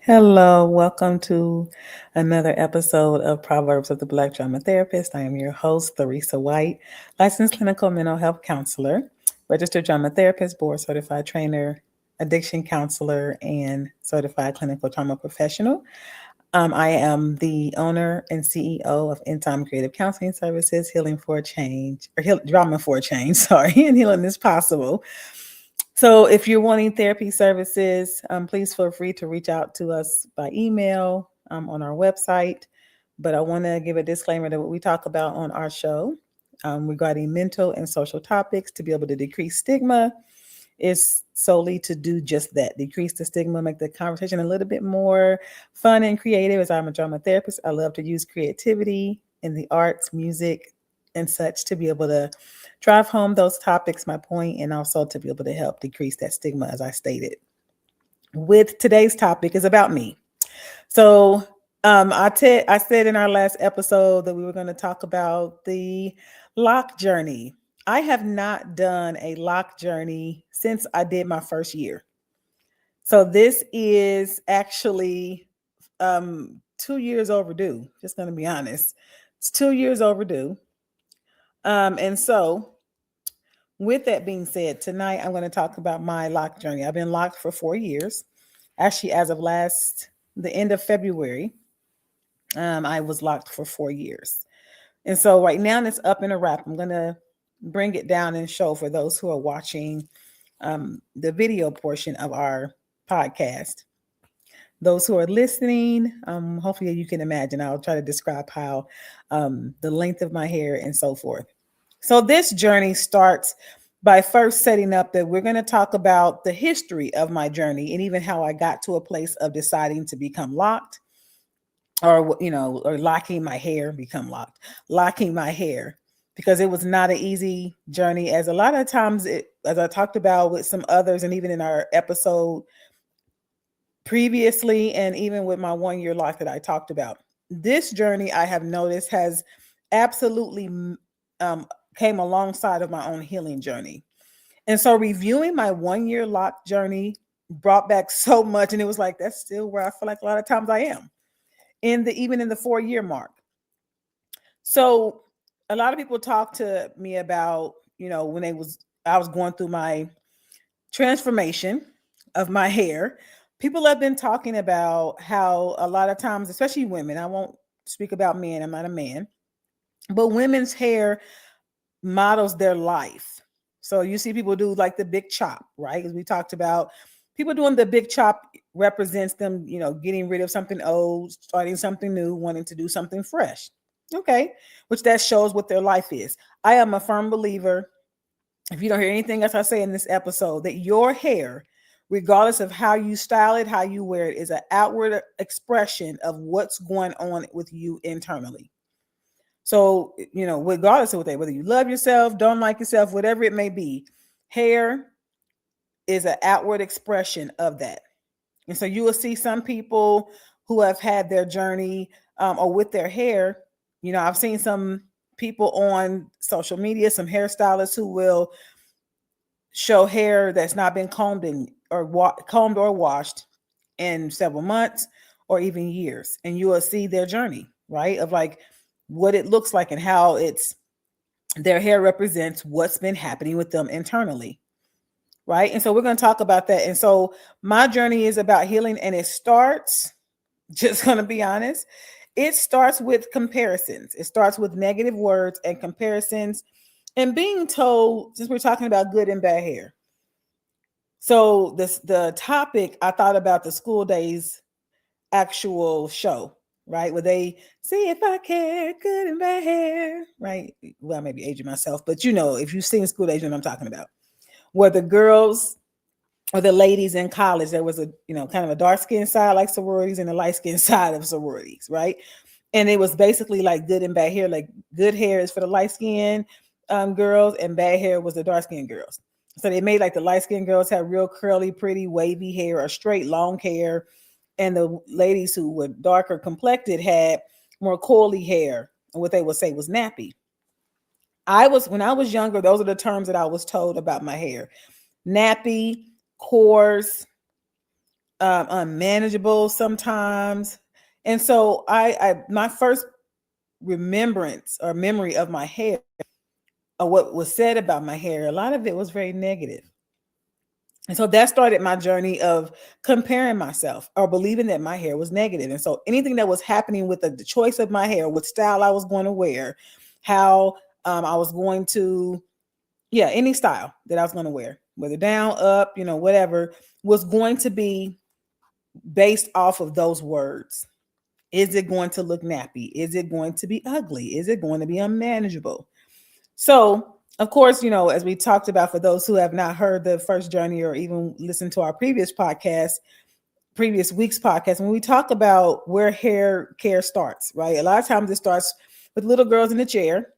Hello, welcome to another episode of Proverbs of the Black Drama Therapist. I am your host, Theresa White, licensed clinical mental health counselor, registered drama therapist, board certified trainer, addiction counselor, and certified clinical trauma professional. I am the owner and CEO of In Time Creative Counseling Services, Healing for a Change, or Drama for a Change, sorry, and Healing is Possible. So if you're wanting therapy services, please feel free to reach out to us by email on our website. But I want to give a disclaimer that what we talk about on our show regarding mental and social topics to be able to decrease stigma is solely to do just that, decrease the stigma, make the conversation a little bit more fun and creative. As I'm a drama therapist, I love to use creativity in the arts, music, and such to be able to drive home those topics, my point, and also to be able to help decrease that stigma, as I stated. With today's topic is about me. So I said in our last episode that we were going to talk about the lock journey. I have not done a lock journey since I did my first year. So this is actually 2 years overdue. Just going to be honest. It's 2 years overdue. And so with that being said, tonight I'm going to talk about my lock journey. I've been locked for 4 years. Actually, as of the end of February, I was locked for 4 years. And so right now it's up in a wrap. I'm going to bring it down and show for those who are watching the video portion of our podcast. Those who are listening, hopefully you can imagine. I'll try to describe how the length of my hair and so forth. So this journey starts by first setting up that we're going to talk about the history of my journey and even how I got to a place of deciding to become locked or locking my hair, locking my hair, because it was not an easy journey. As a lot of times, as I talked about with some others, and even in our episode previously, and even with my 1 year lock that I talked about, this journey I have noticed has absolutely came alongside of my own healing journey. And so reviewing my 1 year lock journey brought back so much, and it was like that's still where I feel like a lot of times I am even in the 4 year mark. So a lot of people talk to me about, when I was going through my transformation of my hair. People have been talking about how a lot of times, especially women, I won't speak about men, I'm not a man, but women's hair models their life. So you see people do like the big chop, right? As we talked about, people doing the big chop represents them, getting rid of something old, starting something new, wanting to do something fresh. Okay, which that shows what their life is. I am a firm believer, if you don't hear anything else I say in this episode, that your hair, regardless of how you style it, how you wear it, is an outward expression of what's going on with you internally. So, regardless of whether you love yourself, don't like yourself, whatever it may be, hair is an outward expression of that. And so you will see some people who have had their journey or with their hair. I've seen some people on social media, some hairstylists who will show hair that's not been combed or washed in several months or even years. And you will see their journey, right? Of like what it looks like and how their hair represents what's been happening with them internally. Right. And so we're going to talk about that. And so my journey is about healing, and it starts, just going to be honest, it starts with comparisons. It starts with negative words and comparisons and being told, since we're talking about good and bad hair. So the topic, I thought about the School Days actual show, right? Where they see if I care, good and bad hair, right? Well, I may be aging myself, but if you've seen School Days, you know what I'm talking about. Where the girls or the ladies in college, there was a, kind of a dark skin side like sororities and a light skin side of sororities, right? And it was basically like good and bad hair. Like good hair is for the light skin girls, and bad hair was the dark skin girls. So they made like the light skin girls have real curly, pretty, wavy hair or straight, long hair. And the ladies who were darker complected had more coily hair, and what they would say was nappy. When I was younger, those are the terms that I was told about my hair: nappy, coarse, unmanageable sometimes. And so I my first remembrance or memory of my hair, or what was said about my hair, a lot of it was very negative. And so that started my journey of comparing myself or believing that my hair was negative. And so anything that was happening with the choice of my hair, what style I was going to wear, how I was going to, yeah, any style that I was going to wear, whether down, up, whatever, was going to be based off of those words. Is it going to look nappy? Is it going to be ugly? Is it going to be unmanageable? So, of course, as we talked about, for those who have not heard the first journey or even listened to our previous week's podcast, when we talk about where hair care starts, right? A lot of times it starts with little girls in the chair,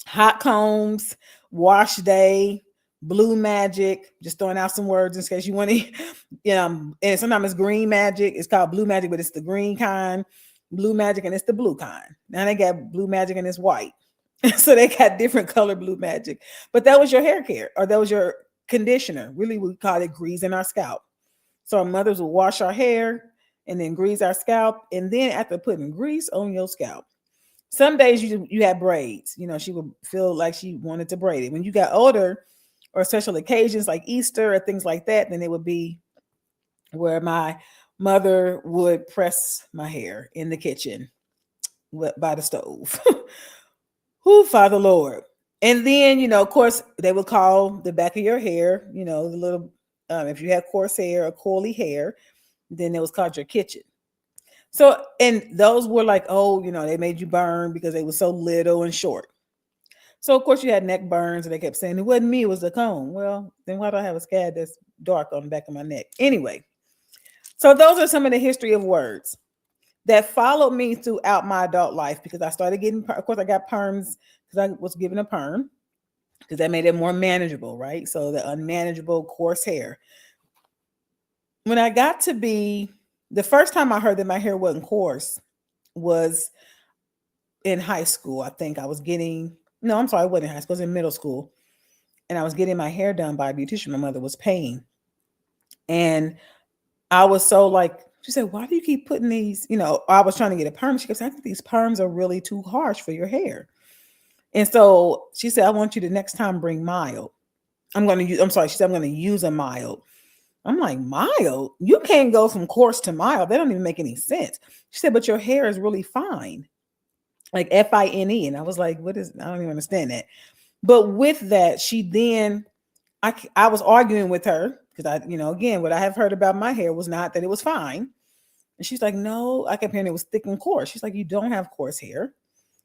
hot combs, wash day, blue magic, just throwing out some words in case you want to, and sometimes it's green magic. It's called blue magic, but it's the green kind, blue magic, and it's the blue kind. Now they got blue magic and it's white. So they got different color blue magic. But that was your hair care, or that was your conditioner. Really, we call it greasing our scalp. So our mothers would wash our hair and then grease our scalp. And then after putting grease on your scalp, some days you had braids. She would feel like she wanted to braid it. When you got older, or special occasions like Easter or things like that, then it would be where my mother would press my hair in the kitchen by the stove. Who, Father Lord. And then, of course, they would call the back of your hair, the little, if you had coarse hair or curly hair, then it was called your kitchen. So, and those were like, oh, they made you burn because they were so little and short. So, of course, you had neck burns, and they kept saying, it wasn't me, it was the comb. Well, then why do I have a scab that's dark on the back of my neck? Anyway, so those are some of the history of words that followed me throughout my adult life, because I started getting, of course, I got perms because I was given a perm because that made it more manageable, right? So the unmanageable coarse hair. When I got to be, the first time I heard that my hair wasn't coarse was in high school. I think I was getting, no, I'm sorry, I wasn't in high school, I was in middle school. And I was getting my hair done by a beautician my mother was paying. And I was so like, she said, why do you keep putting these, I was trying to get a perm. She goes, I think these perms are really too harsh for your hair. And so she said, I want you to next time bring mild. She said, I'm going to use a mild. I'm like, mild? You can't go from coarse to mild. That don't even make any sense. She said, but your hair is really fine. Like FINE. And I was like, I don't even understand that. But with that, she then, I was arguing with her because again, what I have heard about my hair was not that it was fine. And she's like, no, I kept hearing it was thick and coarse. She's like, you don't have coarse hair.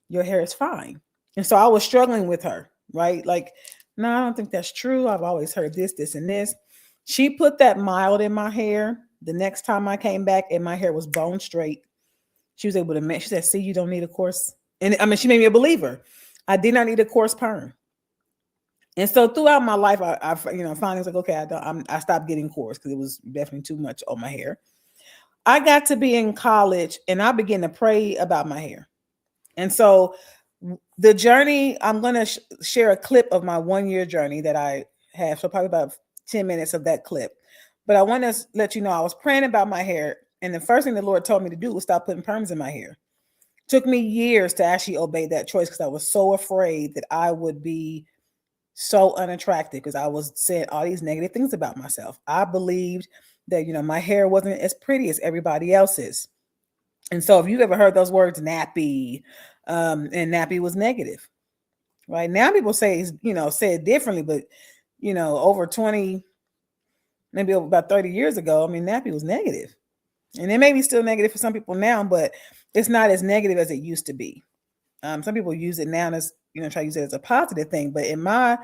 Your hair is fine. And so I was struggling with her, right? Like, no, I don't think that's true. I've always heard this, this, and this. She put that mild in my hair. The next time I came back and my hair was bone straight, she was able to she said, see, you don't need a coarse. And I mean, she made me a believer. I did not need a coarse perm. And so throughout my life, I finally was like, okay, I stopped getting coarse because it was definitely too much on my hair. I got to be in college and I began to pray about my hair. And so the journey, I'm going to share a clip of my 1-year journey that I have. So probably about 10 minutes of that clip. But I want to let you know, I was praying about my hair. And the first thing the Lord told me to do was stop putting perms in my hair. It took me years to actually obey that choice because I was so afraid that I would be so unattractive because I was saying all these negative things about myself. I believed that, my hair wasn't as pretty as everybody else's. And so if you've ever heard those words, nappy, and nappy was negative, right? Now people say it differently, but, over 20, maybe over about 30 years ago, I mean, nappy was negative. And it may be still negative for some people now, but it's not as negative as it used to be. Some people use it now as, try to use it as a positive thing. But in my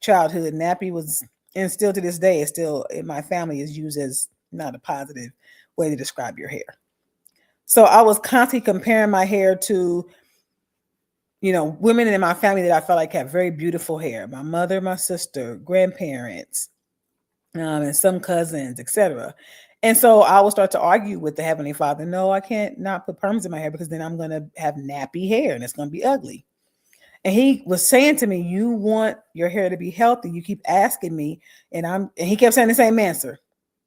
childhood, nappy was, and still to this day, it's still in my family is used as not a positive way to describe your hair. So I was constantly comparing my hair to, women in my family that I felt like had very beautiful hair. My mother, my sister, grandparents, and some cousins, etc. And so I would start to argue with the Heavenly Father, no, I can't not put perms in my hair because then I'm going to have nappy hair and it's going to be ugly. And he was saying to me, you want your hair to be healthy. You keep asking me. And he kept saying the same answer.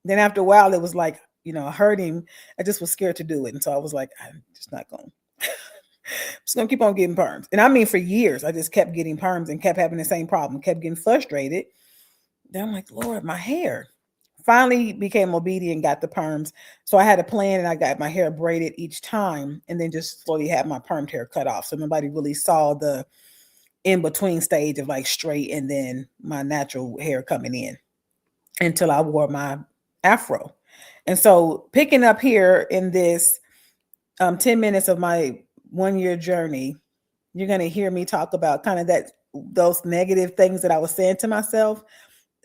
Then after a while, it was like, I heard him. I just was scared to do it. And so I was like, I'm just not going. Just gonna keep on getting perms. And I mean, for years, I just kept getting perms and kept having the same problem, kept getting frustrated. Then I'm like, Lord, my hair. Finally became obedient, got the perms. So I had a plan and I got my hair braided each time and then just slowly had my permed hair cut off. So nobody really saw the in between stage of like straight and then my natural hair coming in until I wore my afro. And so picking up here in this 10 minutes of my 1 year journey, you're going to hear me talk about kind of those negative things that I was saying to myself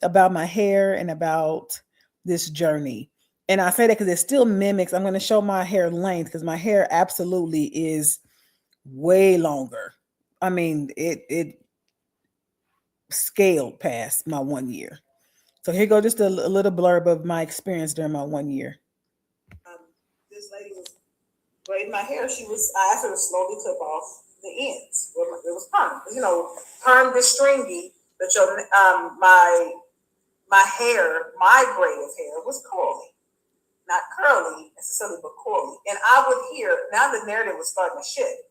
about my hair and about this journey. And I say that because it still mimics. I'm going to show my hair length because my hair absolutely is way longer. I mean, it scaled past my 1 year. So here go just a little blurb of my experience during my 1 year. This lady was braiding my hair. I asked her to slowly clip off the ends. It was perm. Perm is stringy, but my hair, my braid of hair was curly. Not curly necessarily, but curly. And I would hear, now the narrative was starting to shift.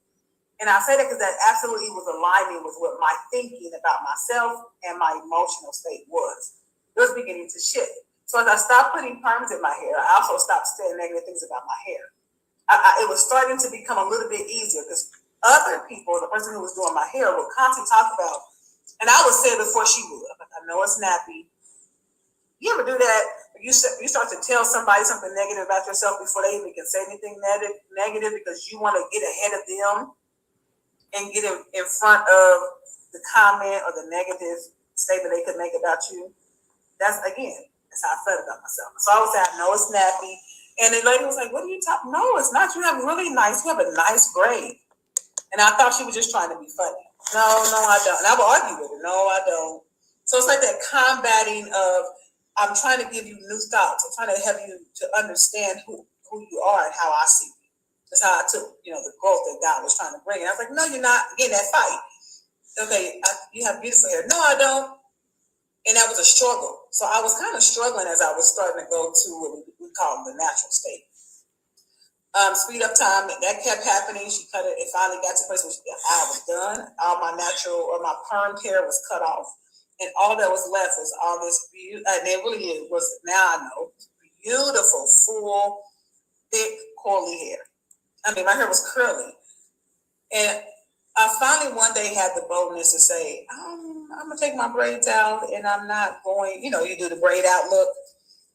And I say that because that absolutely was aligning with what my thinking about myself and my emotional state was. It was beginning to shift. So as I stopped putting perms in my hair, I also stopped saying negative things about my hair. It was starting to become a little bit easier because other people, the person who was doing my hair, would constantly talk about, and I would say it before she would, I know it's nappy. You ever do that? You start to tell somebody something negative about yourself before they even can say anything negative because you want to get ahead of them and get in front of the comment or the negative statement they could make about you. That's how I felt about myself. So I would say, I know it's nappy. And the lady was like, what are you talking? No, it's not. You have a nice braid. And I thought she was just trying to be funny. No, I don't. And I would argue with her. No, I don't. So it's like that combating of, I'm trying to give you new thoughts. I'm trying to help you to understand who you are and how I see you. That's how I took, the growth that God was trying to bring. And I was like, no, you're not. Again, that fight. Okay, you have beautiful hair. No, I don't. And that was a struggle. So I was kind of struggling as I was starting to go to what we call the natural state. Speed up time, that kept happening. She cut it. It finally got to the place where I was done. All my natural or my perm hair was cut off. And all that was left was all this beauty. And it really was, now I know, beautiful, full, thick, curly hair. I mean, my hair was curly. And I finally one day had the boldness to say, I'm going to take my braids out and I'm not going, you do the braid out look.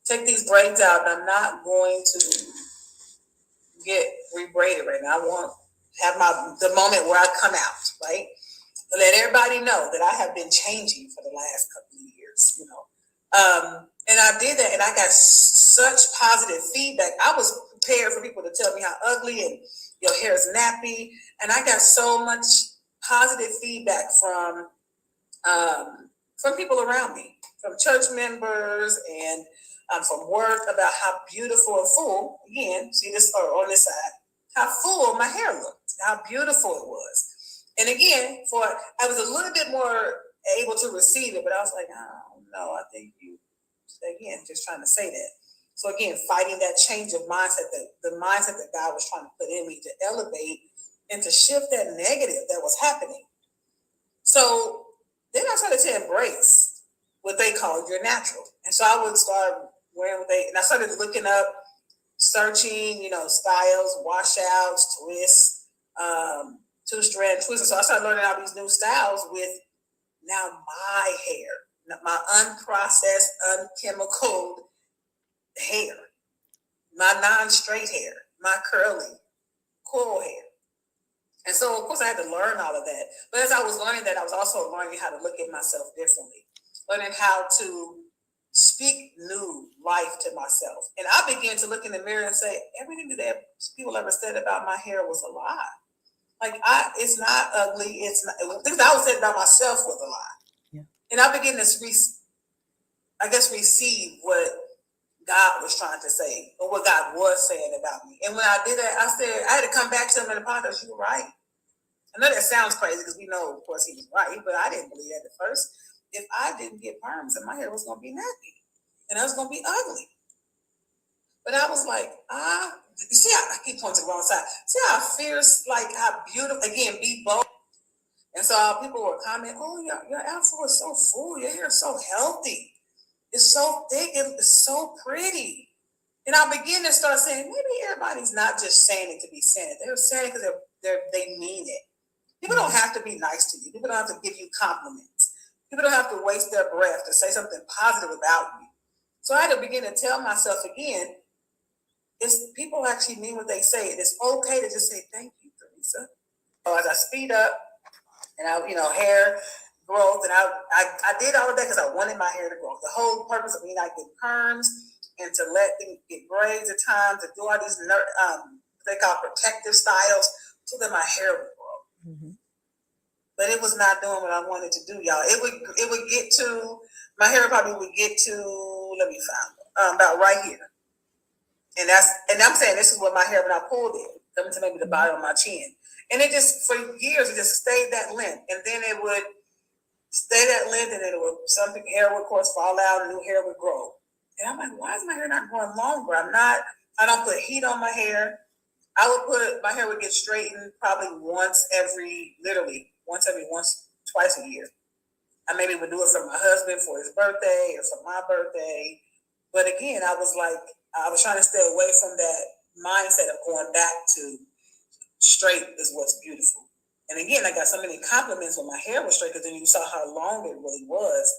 Take these braids out and I'm not going to get rebraided right now. I want to have the moment where I come out, right? But let everybody know that I have been changing for the last couple of years, And I did that and I got such positive feedback. I was prepared for people to tell me how ugly and your hair is nappy. And I got so much positive feedback from people around me, from church members and from work about how beautiful and full, again, see this on this side, how full my hair looked, how beautiful it was. And again, I was a little bit more able to receive it, but I was like, oh, no, I think you, again, just trying to say that. So again, fighting that change of mindset, the mindset that God was trying to put in me to elevate and to shift that negative that was happening. So then I started to embrace what they call your natural. And so I would start wearing and I started looking up, searching, styles, washouts, twists, two-strand twists. And so I started learning all these new styles with now my hair, my unprocessed, unchemicaled hair, my non-straight hair, my curly, cool hair. And so, of course, I had to learn all of that. But as I was learning that, I was also learning how to look at myself differently, learning how to speak new life to myself. And I began to look in the mirror and say, everything that people ever said about my hair was a lie. Like, it's not ugly. It's not, things I was saying about myself was a lie. Yeah. And I began to receive what God was trying to say, or what God was saying about me. And when I did that, I had to come back to him and apologize. You were right. I know that sounds crazy because we know, of course, he was right, but I didn't believe that at first. If I didn't get perms, then my hair was going to be nappy, and I was going to be ugly. But I was like, see how I keep pointing to the wrong side. See how fierce, like how beautiful, again, be bold. And so people were commenting, oh, your afro is so full, your hair is so healthy. It's so thick, it's so pretty. And I begin to start saying, maybe everybody's not just saying it to be saying it. They're saying it because they mean it. People don't have to be nice to you. People don't have to give you compliments. People don't have to waste their breath to say something positive about you. So I had to begin to tell myself again, it's people actually mean what they say. And it's okay to just say, thank you, Theresa. So as I speed up and hair growth, and I did all of that because I wanted my hair to grow. The whole purpose of me not getting perms and to let them get braids at times, to do all these they call protective styles so that my hair would grow. Mm-hmm. But it was not doing what I wanted to do, y'all. It would get to, my hair probably would get to, let me find about right here. And I'm saying this is what my hair, when I pulled it, coming to maybe the bottom of my chin. And it just, for years, it just stayed that length. And then it would stay that length, and then something, hair would, of course, fall out, and new hair would grow. And I'm like, why is my hair not growing longer? I don't put heat on my hair. My hair would get straightened probably twice a year. I maybe would do it for my husband for his birthday or for my birthday. But again, I was trying to stay away from that mindset of going back to straight is what's beautiful. And again, I got so many compliments when my hair was straight, because then you saw how long it really was,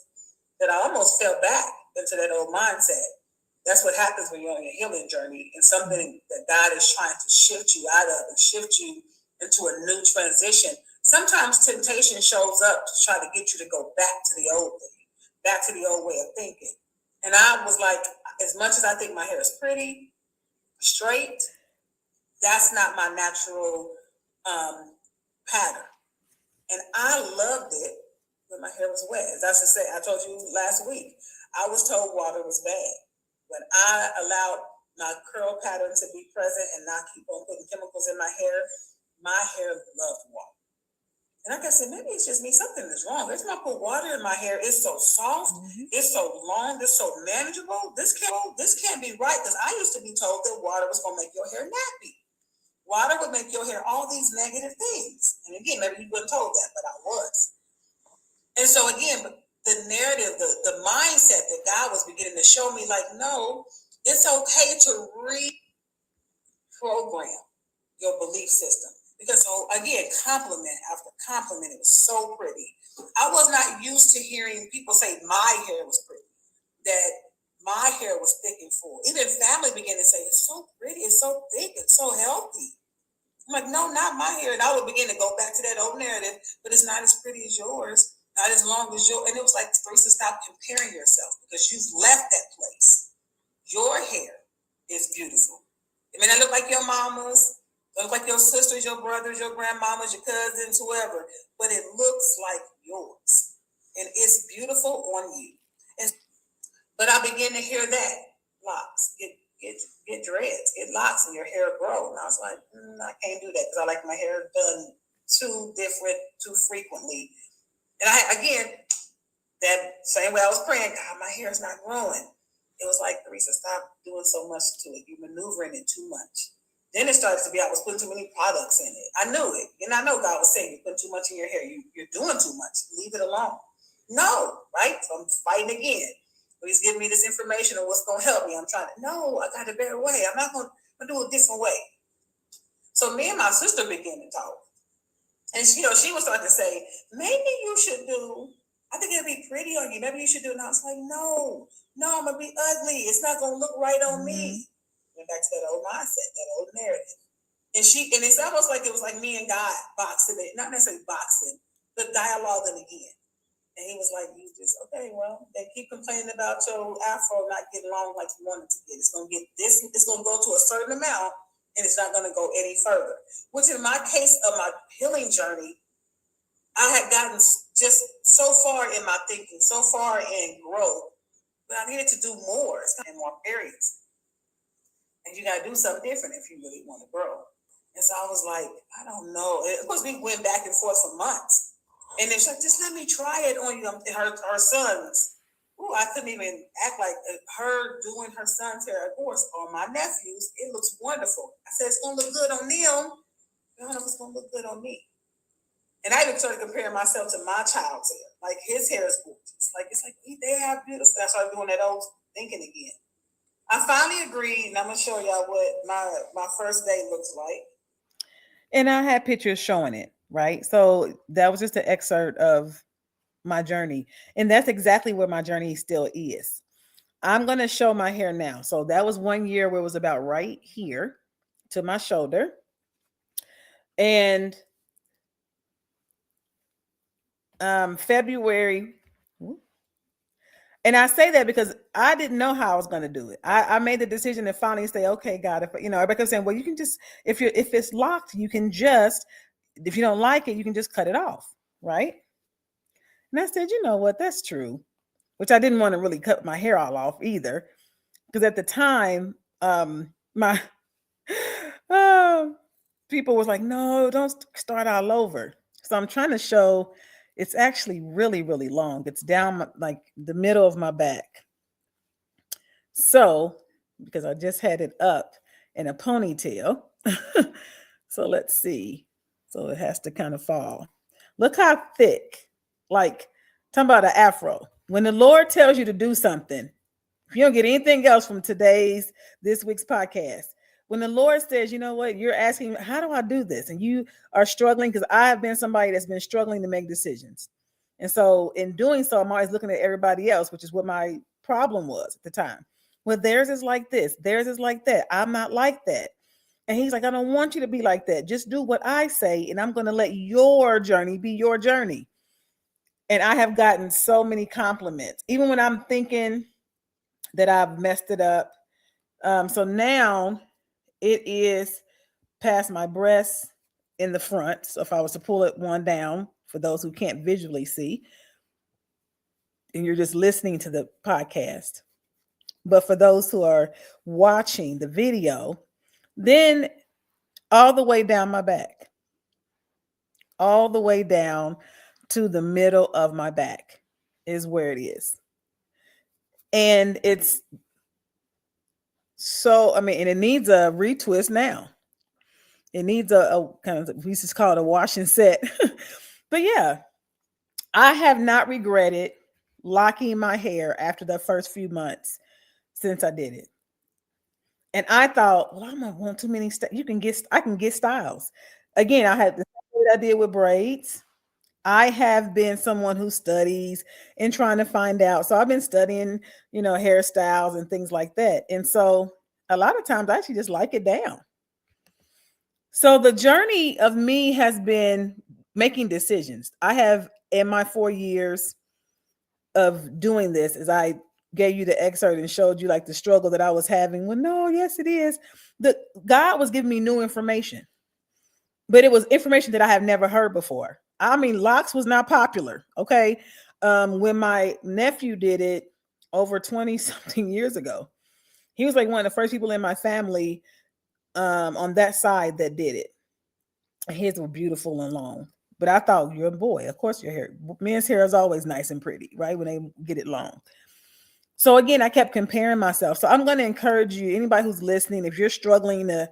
that I almost fell back into that old mindset. That's what happens when you're on your healing journey, and something that God is trying to shift you out of and shift you into a new transition. Sometimes temptation shows up to try to get you to go back to the old thing, back to the old way of thinking. And I was like, as much as I think my hair is pretty, straight, that's not my natural pattern. And I loved it when my hair was wet. As I told you last week, I was told water was bad. When I allowed my curl pattern to be present and not keep on putting chemicals in my hair loved water. And like I said, maybe it's just me, something is wrong. Every time I put water in my hair, it's so soft, it's so long, it's so manageable. This can't be right, because I used to be told that water was going to make your hair nappy. Water would make your hair all these negative things. And again, maybe you weren't told that, but I was. And so again, the narrative, the mindset that God was beginning to show me, like, no, it's okay to reprogram your belief system. Because, so again, compliment after compliment, it was so pretty. I was not used to hearing people say my hair was pretty, that my hair was thick and full. Even family began to say, it's so pretty, it's so thick, it's so healthy. I'm like, no, not my hair. And I would begin to go back to that old narrative, but it's not as pretty as yours, not as long as yours. And it was like, Theresa, stop comparing yourself, because you've left that place. Your hair is beautiful. It may not look like your mama's, look like your sisters, your brothers, your grandmamas, your cousins, whoever, but it looks like yours. And it's beautiful on you. But I began to hear that. Locks, get dreads, get locks, and your hair grow. And I was like, I can't do that, because I like my hair done too frequently. And that same way I was praying, God, my hair is not growing. It was like, Theresa, stop doing so much to it. You're maneuvering it too much. Then it started to be, I was putting too many products in it. I knew it. And I know God was saying, you're putting too much in your hair. You're doing too much. Leave it alone. No, right? So I'm fighting again. But he's giving me this information on what's going to help me. I'm trying to, no, I got a better way. I'm not going to do it a different way. So me and my sister began to talk. And she was starting to say, maybe you should do, I think it'd be pretty on you. Maybe you should do it. And I was like, no, I'm going to be ugly. It's not going to look right on me. Went back to that old mindset, that old narrative. And it's almost like it was like me and God boxing it, not necessarily boxing, but dialoguing again. And he was like, you just, okay, well, they keep complaining about your afro not getting long like you want it to get. It's going to get this, it's going to go to a certain amount, and it's not going to go any further. Which in my case of my healing journey, I had gotten just so far in my thinking, so far in growth, but I needed to do more in more areas. And you got to do something different if you really want to grow. And so I was like, I don't know. Of course, we went back and forth for months. And then she's like, just let me try it on you. Her sons, Ooh, I couldn't even act like her doing her son's hair, of course, or my nephews. It looks wonderful. I said it's gonna look good on them. I don't know if it's gonna look good on me. And I even started comparing myself to my child's hair. Like his hair is gorgeous. Like it's like they have beautiful. I started doing that old thinking again. I finally agreed, and I'm gonna show y'all what my first day looks like. And I had pictures showing it, right? So that was just an excerpt of my journey. And that's exactly where my journey still is. I'm going to show my hair now. So that was 1 year where it was about right here to my shoulder. And February, and I say that because I didn't know how I was going to do it. I made the decision to finally say, okay, God, if everybody kept saying, well, you can just, if it's locked, you can just, if you don't like it, you can just cut it off, right? And I said, you know what, that's true. Which I didn't want to really cut my hair all off either, because at the time, my uh, people was like, no, don't start all over. So I'm trying to show it's actually really, really long. It's down like the middle of my back. So, because I just had it up in a ponytail. So let's see. So it has to kind of fall. Look how thick, like, talking about an afro. When the Lord tells you to do something, if you don't get anything else from this week's podcast, when the Lord says, you know what, you're asking, how do I do this? And you are struggling, because I have been somebody that's been struggling to make decisions. And so in doing so, I'm always looking at everybody else, which is what my problem was at the time. Well, theirs is like this, theirs is like that. I'm not like that. And he's like, I don't want you to be like that. Just do what I say, and I'm going to let your journey be your journey. And I have gotten so many compliments, even when I'm thinking that I've messed it up. So now it is past my breast in the front. So if I was to pull it one down, for those who can't visually see, and you're just listening to the podcast, but for those who are watching the video, then all the way down my back, all the way down to the middle of my back is where it is. And it's so, I mean, and it needs a retwist now. It needs a kind of, we used to call it a wash and set. But yeah, I have not regretted locking my hair after the first few months since I did it. And I thought, well, I'm gonna want too many. I can get styles. Again, I had the same way I did with braids. I have been someone who studies and trying to find out. So I've been studying, hairstyles and things like that. And so a lot of times I actually just like it down. So the journey of me has been making decisions. I have, in my 4 years of doing this, as I gave you the excerpt and showed you like the struggle that I was having. Well, no, yes, it is. The God was giving me new information, but it was information that I have never heard before. I mean, locks was not popular. Okay. When my nephew did it over 20 something years ago, he was like one of the first people in my family on that side that did it. His were beautiful and long. But I thought, you're a boy. Of course, your hair, men's hair is always nice and pretty, right? When they get it long. So again, I kept comparing myself. So I'm going to encourage you, anybody who's listening, if you're struggling to,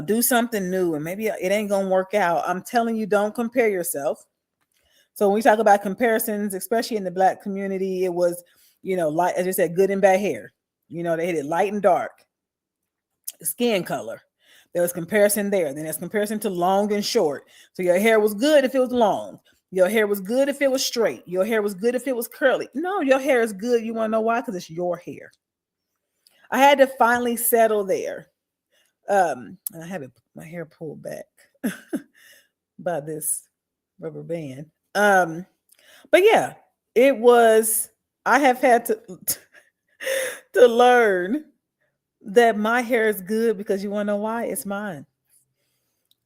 do something new and maybe it ain't going to work out, I'm telling you, don't compare yourself. So when we talk about comparisons, especially in the Black community, it was, light, as I said, good and bad hair. They hit it light and dark, skin color. There was comparison there. Then there's comparison to long and short. So your hair was good if it was long. Your hair was good if it was straight. Your hair was good if it was curly. No, your hair is good. You want to know why? Because it's your hair. I had to finally settle there. And I have my hair pulled back by this rubber band. But yeah, it was, I have had to to learn that my hair is good because you want to know why? It's mine.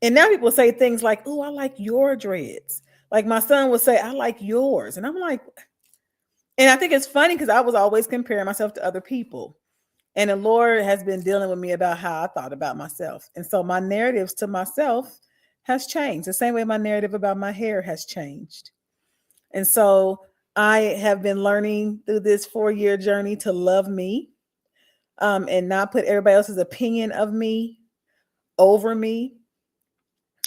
And now people say things like, oh, I like your dreads. Like my son would say, I like yours. And I'm like, and I think it's funny because I was always comparing myself to other people. And the Lord has been dealing with me about how I thought about myself. And so my narratives to myself has changed. The same way my narrative about my hair has changed. And so I have been learning through this 4 year journey to love me, and not put everybody else's opinion of me over me,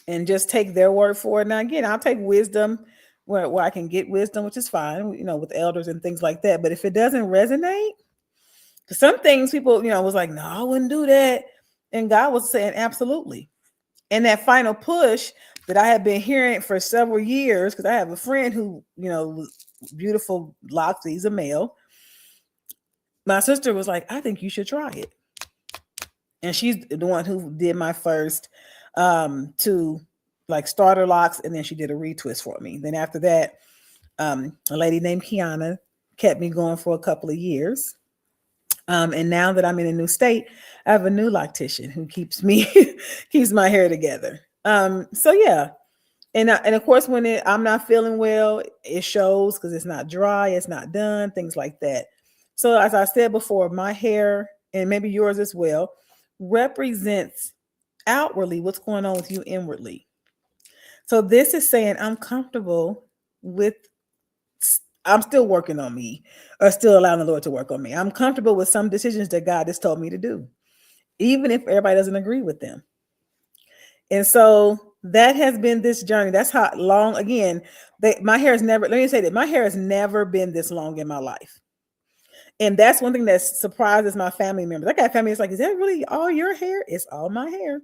and just take their word for it. Now, again, I'll take wisdom where I can get wisdom, which is fine, with elders and things like that. But if it doesn't resonate, 'cause some things people, was like, no, I wouldn't do that. And God was saying, absolutely. And that final push that I had been hearing for several years, because I have a friend who, beautiful locks, he's a male. My sister was like, I think you should try it. And she's the one who did my first two like starter locks, and then she did a retwist for me. Then after that, a lady named Kiana kept me going for a couple of years. And now that I'm in a new state, I have a new loctician who keeps me keeps my hair together. So yeah, and of course when I'm not feeling well, it shows because it's not dry, it's not done, things like that. So as I said before, my hair, and maybe yours as well, represents outwardly what's going on with you inwardly. So this is saying I'm comfortable with, I'm still working on me, or still allowing the Lord to work on me. I'm comfortable with some decisions that God has told me to do, even if everybody doesn't agree with them. And so that has been this journey. That's how long, again, my hair has never, let me say that my hair has never been this long in my life. And that's one thing that surprises my family members. I got family that's like, is that really all your hair? It's all my hair.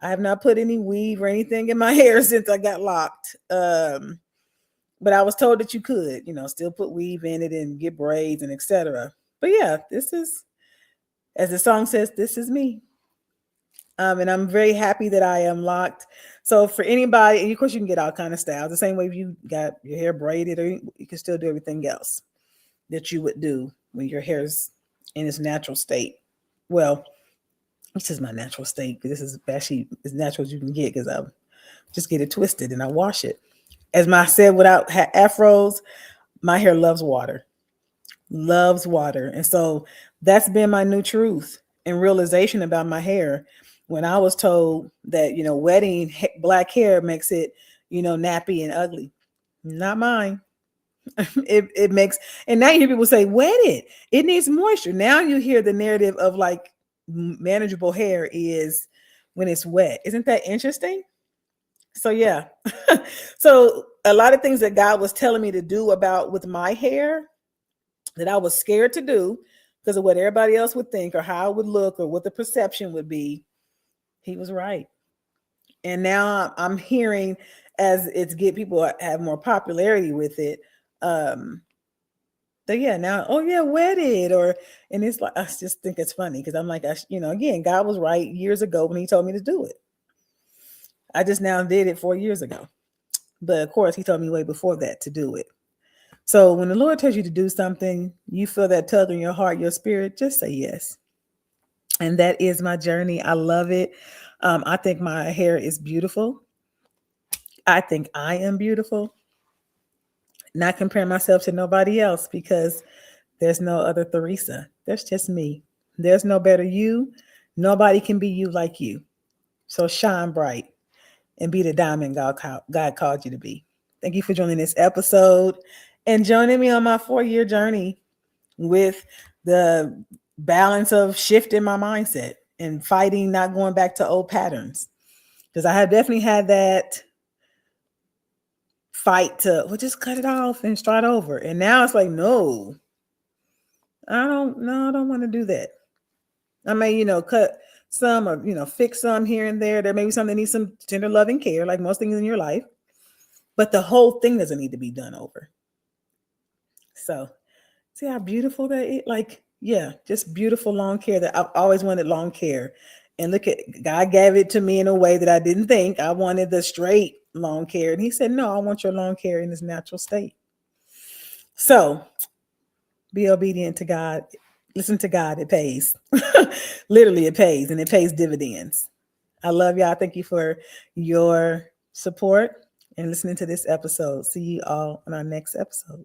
I have not put any weave or anything in my hair since I got locked. But I was told that you could, still put weave in it and get braids and etc. But yeah, this is, as the song says, this is me. And I'm very happy that I am locked. So for anybody, and of course you can get all kind of styles. The same way if you got your hair braided, or you can still do everything else that you would do when your hair is in its natural state. Well, this is my natural state. This is actually as natural as you can get, because I just get it twisted and I wash it. As I said, without afros, my hair loves water, loves water. And so that's been my new truth and realization about my hair. When I was told that, wetting black hair makes it, nappy and ugly. Not mine. it makes, and now you hear people say, wet it needs moisture. Now you hear the narrative of like manageable hair is when it's wet. Isn't that interesting? So yeah. So a lot of things that God was telling me to do about with my hair that I was scared to do because of what everybody else would think or how it would look or what the perception would be, he was right. And now I'm hearing, as it's get people have more popularity with it, that yeah, now, oh yeah, wedded, or, and it's like, I just think it's funny because I'm like, again, God was right years ago when he told me to do it. I just now did it 4 years ago. But of course, he told me way before that to do it. So when the Lord tells you to do something, you feel that tug in your heart, your spirit, just say yes. And that is my journey. I love it. I think my hair is beautiful. I think I am beautiful. Not compare myself to nobody else, because there's no other Theresa. There's just me. There's no better you. Nobody can be you like you. So shine bright and be the diamond God called you to be. Thank you for joining this episode and joining me on my 4 year journey with the balance of shifting my mindset and fighting, not going back to old patterns. Because I have definitely had that fight to, well, just cut it off and start over. And now it's like, no, I don't want to do that. I may, cut some or, fix some here and there. There may be something that needs some tender loving care, like most things in your life. But the whole thing doesn't need to be done over. So see how beautiful that is? Like, yeah, just beautiful long hair that I've always wanted long hair. And look at, God gave it to me in a way that I didn't think. I wanted the straight long hair. And he said, no, I want your long hair in its natural state. So be obedient to God. Listen to God. It pays. Literally, it pays, and it pays dividends. I love y'all. Thank you for your support and listening to this episode. See you all on our next episode.